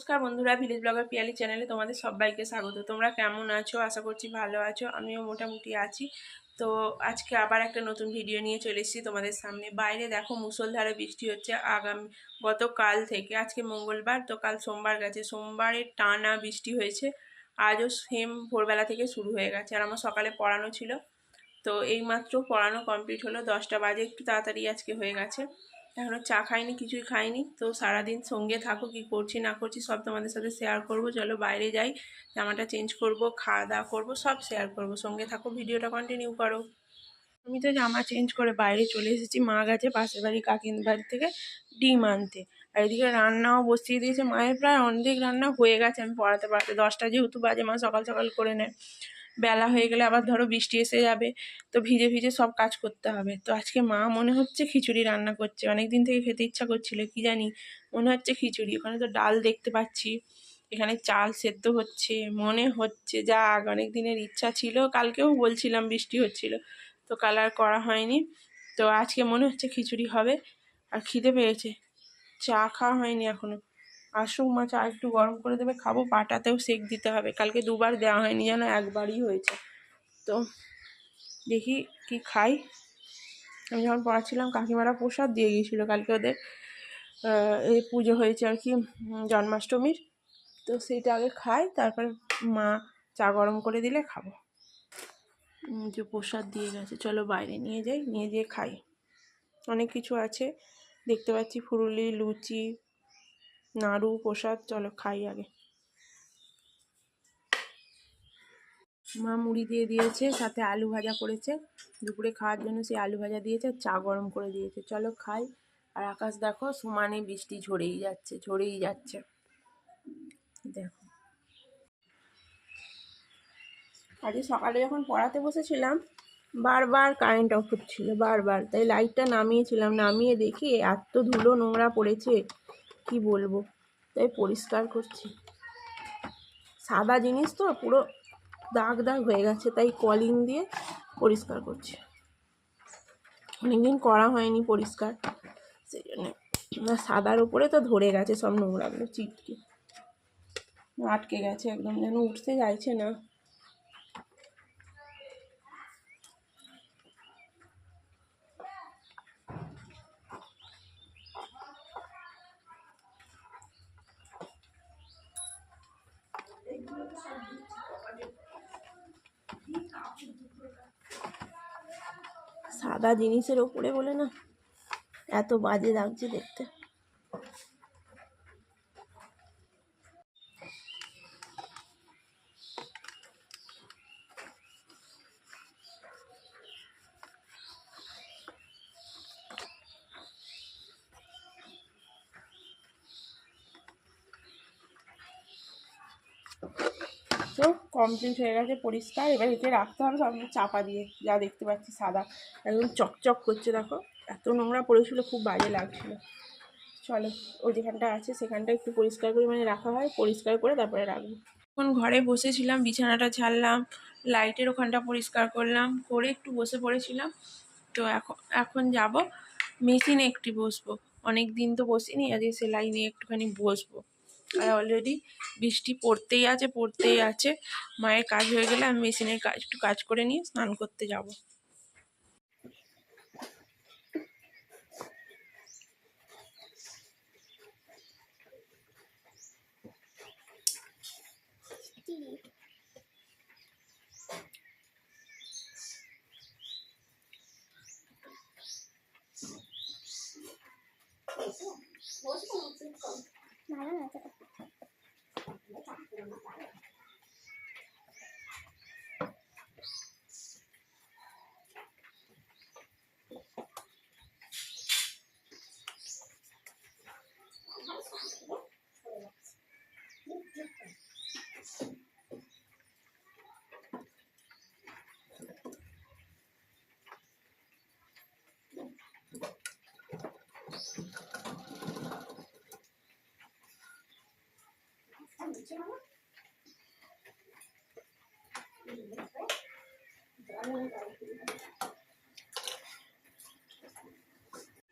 নমস্কার বন্ধুরা, village blogger Piyali চ্যানেলে তোমাদের সবাইকে স্বাগত। তোমরা কেমন আছো? আশা করছি ভালো আছো। আমিও মোটামুটি আছি। তো আজকে আবার একটা নতুন ভিডিও নিয়ে চলে এসেছি তোমাদের সামনে। বাইরে দেখো মুষলধারে বৃষ্টি হচ্ছে গতকাল থেকে। আজকে মঙ্গলবার, তো কাল সোমবার গেছে, সোমবারে টানা বৃষ্টি হয়েছে। আজও সেম ভোরবেলা থেকে শুরু হয়ে গেছে। আর আমার সকালে পড়ানো ছিল, তো এইমাত্র পড়ানো কমপ্লিট হলো, 10টা বাজে। একটু তাড়াতাড়ি আজকে হয়ে গেছে। এখনও চা খাইনি, কিছুই খাইনি। তো সারাদিন সঙ্গে থাকো, কি করছি না করছি সব তোমাদের সাথে শেয়ার করব। চলো বাইরে যাই, জামাটা চেঞ্জ করব, খাওয়া দাওয়া করবো, সব শেয়ার করব। সঙ্গে থাকো, ভিডিওটা কন্টিনিউ করো। আমি তো জামা চেঞ্জ করে বাইরে চলে এসেছি। মা গেছে পাশের বাড়ি কাকিন বাড়ি থেকে ডিম আনতে। আর এদিকে রান্নাও বসিয়ে দিয়েছে। মায়ের প্রায় অর্ধেক রান্না হয়ে গেছে। আমি পড়াতে 10টা যেহেতু বাজে, মা সকাল সকাল করে নেয়। বেলা হয়ে গেলে আবার ধরো বৃষ্টি এসে যাবে, তো ভিজে ভিজে সব কাজ করতে হবে। তো আজকে মা মনে হচ্ছে খিচুড়ি রান্না করছে। অনেকদিন থেকে খেতে ইচ্ছা করছিল, কি জানি, মনে হচ্ছে খিচুড়ি। ওখানে তো ডাল দেখতে পাচ্ছি, এখানে চাল সেদ্ধ হচ্ছে, মনে হচ্ছে। যাক, অনেক দিনের ইচ্ছা ছিল। কালকেও বলছিলাম, বৃষ্টি হচ্ছিল, তো কাল আর করা হয়নি। তো আজকে মনে হচ্ছে খিচুড়ি হবে। আর খিদে পেয়েছে, চা খাওয়া হয়নি এখনো। আসুক মা, চা একটু গরম করে দেবে, খাবো। পাটাতেও সেক দিতে হবে, কালকে দুবার দেওয়া হয়নি, যেন একবারই হয়েছে। তো দেখি কি খাই। আমি যখন পড়াচ্ছিলাম কাকিমারা প্রসাদ দিয়ে গিয়েছিলো কালকে। ওদের এই পুজো হয়েছে আর কি, জন্মাষ্টমীর। তো সেইটা আগে খাই, তারপরে মা চা গরম করে দিলে খাবো। যে প্রসাদ দিয়ে গেছে, চলো বাইরে নিয়ে যাই, নিয়ে যেয়ে খাই। অনেক কিছু আছে দেখতে পাচ্ছি, ফুরুলি, লুচি, নাড়ু, প্রসাদ। চলো খাই আগে। মা মুড়ি দিয়ে দিয়েছে, সাথে আলু ভাজা করেছে। দুপুরে খাওয়ার জন্য সেই আলু ভাজা দিয়েছে, চা গরম করে দিয়েছে। চলো খাই। আর আকাশ দেখো, সমানে বৃষ্টি ঝরেই যাচ্ছে, ঝরেই যাচ্ছে। দেখো, আজকে সকালে যখন পড়াতে বসেছিলাম, বারবার কারেন্ট অফ হচ্ছিল, বারবার। তাই লাইটটা নামিয়েছিলাম, নামিয়ে দেখি এত ধুলো নোংরা পড়েছে, কি বলবো। তাই পরিষ্কার করছি। সাদা জিনিস তো পুরো দাগ দাগ হয়ে গেছে, তাই কলিং দিয়ে পরিষ্কার করছি। অনেকদিন করা হয়নি পরিষ্কার, সেই জন্যে। সাদার উপরে তো ধরে গেছে সব নোংরাগুলো, চিটকে আটকে গেছে একদম, যেন উঠতে চাইছে না। সাদা জিনিসের ওপরে বলে না, এত বাজে লাগছে দেখতে। তো কমপ্লিট হয়ে গেছে পরিষ্কার। এবার একে রাখতে হবে সব চাপা দিয়ে। যা দেখতে পাচ্ছি সাদা, একদম চকচক করছে। দেখো, এত নোংরা পড়েছিল, খুব বাজে লাগছিল। চলো, ওই যেখানটা আছে সেখানটা একটু পরিষ্কার করে, মানে রাখা হয়, পরিষ্কার করে তারপরে রাখবো। এখন ঘরে বসেছিলাম, বিছানাটা ঝাড়লাম, লাইটের ওখানটা পরিষ্কার করলাম, করে একটু বসে পড়েছিলাম। তো এখন যাব মেশিনে একটু বসবো। অনেক দিন তো বসিনি, আজকে সেলাই নিয়ে একটুখানি বসবো। আর অলরেডি বৃষ্টি পড়তেই আছে, পড়তেই আছে। মায়ের কাজ হয়ে গেলে আমি মেশিনের একটু কাজ করে নিয়ে স্নান করতে যাব।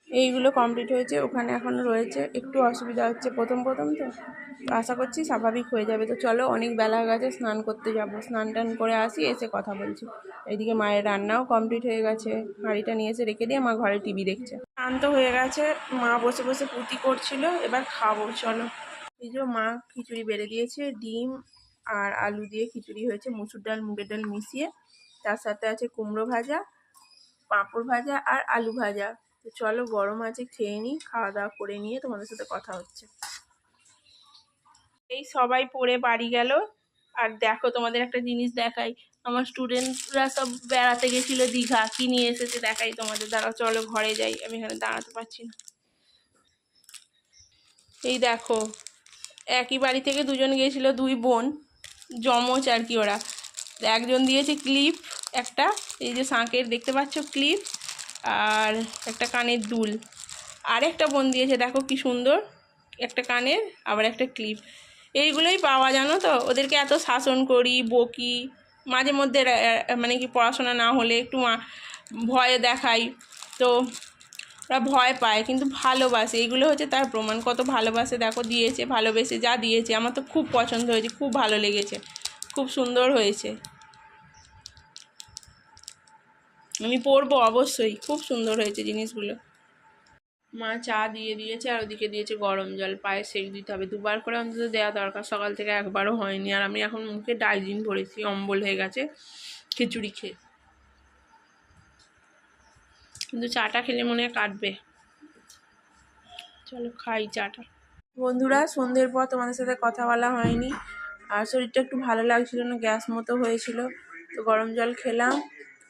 এইগুলো কমপ্লিট হয়েছে, ওখানে এখনও রয়েছে, একটু অসুবিধা হচ্ছে প্রথম প্রথম তো আশা করছি স্বাভাবিক হয়ে যাবে। তো চলো, অনেক বেলা হয়ে গেছে, স্নান করতে যাব, স্নান টান করে আসি, এসে কথা বলছি। এইদিকে মায়ের রান্নাও কমপ্লিট হয়ে গেছে, হাঁড়িটা নিয়ে এসে রেখে দিয়ে মা ঘরে টিভি দেখছে। শান্ত হয়ে গেছে, মা বসে বসে পুঁতি করছিল, এবার খাবো চলো। এই যে মা খিচুড়ি বেড়ে দিয়েছে, ডিম আর আলু দিয়ে খিচুড়ি হয়েছে, মুসুর ডাল মুগের ডাল মিশিয়ে, তার সাথে আছে কুমড়ো ভাজা, পাঁপড় ভাজা আর আলু ভাজা। তো চলো, গরম আছে, খেয়ে নিই, খাওয়া দাওয়া করে নিয়ে তোমাদের সাথে কথা হচ্ছে। এই সবাই পড়ে বাড়ি গেল, আর দেখো তোমাদের একটা জিনিস দেখাই, আমার স্টুডেন্টরা সব বেড়াতে গেছিলো দীঘা, কি নিয়ে এসেছে দেখাই তোমাদের, দাঁড়াও চলো ঘরে যাই, আমি এখানে দাঁড়াতে পারছি না। এই দেখো, একই বাড়ি থেকে দুজন গিয়েছিল, দুই বোন, যমজ আর কি ওরা। একজন দিয়েছে ক্লিপ একটা, এই যে শাঁখের দেখতে পাচ্ছ ক্লিপ, আর একটা কানের দুল। আর একটা বোন দিয়েছে দেখো কি সুন্দর, একটা কানের আবার একটা ক্লিপ। এইগুলোই পাওয়া, জানো তো, ওদেরকে এত শাসন করি, বকি, মাঝে মধ্যে মানে কি পড়াশোনা না হলে একটু ভয়ে দেখাই, তো ওরা ভয় পায় কিন্তু ভালোবাসে, এগুলো হচ্ছে তার প্রমাণ, কত ভালোবাসে দেখো, দিয়েছে ভালোবেসে, যা দিয়েছে আমার তো খুব পছন্দ হয়েছে, খুব ভালো লেগেছে, খুব সুন্দর হয়েছে, আমি পরবো অবশ্যই, খুব সুন্দর হয়েছে জিনিসগুলো। মা চা দিয়ে দিয়েছে, আর ওদিকে দিয়েছে গরম জল, পায়ে সেক দিতে হবে, দুবার করে অন্তত দেওয়া দরকার, সকাল থেকে একবারও হয়নি, আর আমি এখন মুখে ডাইজিন ভরেছি, অম্বল হয়ে গেছে খিচুড়ি খেয়ে, কিন্তু চাটা খেলে মনে হয় কাটবে। চলো খাই চাটা। বন্ধুরা, সন্ধ্যের পর তোমাদের সাথে কথা বলা হয়নি, আর শরীরটা একটু ভালো লাগছিল না, গ্যাস মতো হয়েছিল, তো গরম জল খেলাম,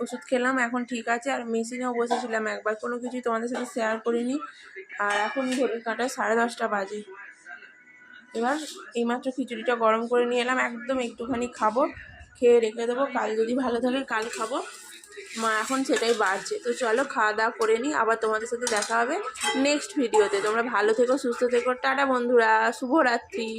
ওষুধ খেলাম, এখন ঠিক আছে। আর মেশিনেও বসেছিলাম একবার, কোনো কিছুই তোমাদের সাথে শেয়ার করিনি। আর এখন ঘড়ির কাঁটায় 10:30 বাজে। এবার এইমাত্র খিচুড়িটা গরম করে নিয়ে এলাম, একদম একটুখানি খাবো, খেয়ে রেখে দেবো, কাল যদি ভালো থাকে কাল খাবো। মা এখন সেটাই বাড়ছে। তো চলো খাওয়া দাওয়া করে নিই, আবার তোমাদের সাথে দেখা হবে নেক্সট ভিডিওতে। তোমরা ভালো থেকো, সুস্থ থেকো, টাটা বন্ধুরা, শুভরাত্রি।